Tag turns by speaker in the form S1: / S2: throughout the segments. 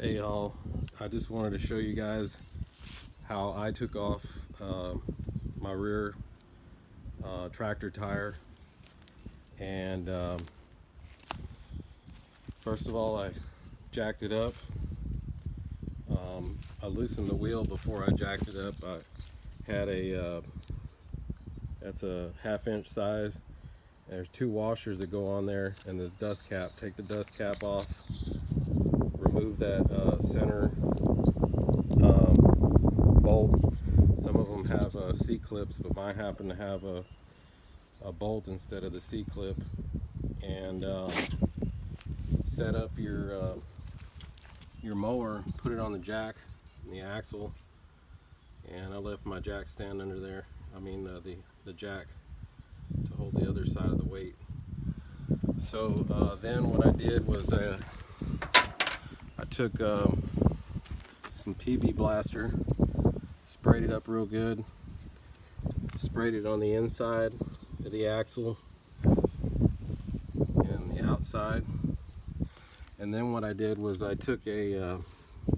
S1: Hey y'all, I just wanted to show you guys how I took off my rear tractor tire. And first of all, I jacked it up. I loosened the wheel before I jacked it up. I had that's a 1/2 inch size. There's 2 washers that go on there, and this dust cap. Take the dust cap off, remove that center bolt. Some of them have C-clips, but mine happen to have a bolt instead of the C-clip. And set up your mower, put it on the jack and the axle, and I left my jack stand under there. I mean the jack to hold the other side of the weight. So then what I did was I took some PB blaster, sprayed it up real good, sprayed it on the inside of the axle and the outside. And then what I did was I took a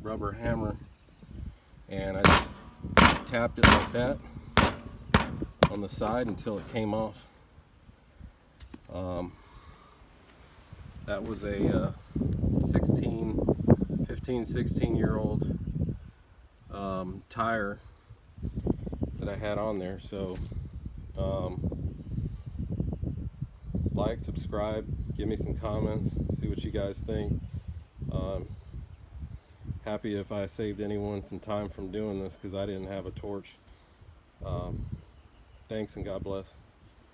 S1: rubber hammer and I just tapped it like that on the side until it came off. That was a 15, 16-year-old tire that I had on there. So like, subscribe, give me some comments, see what you guys think. Happy if I saved anyone some time from doing this, because I didn't have a torch. Thanks and God bless.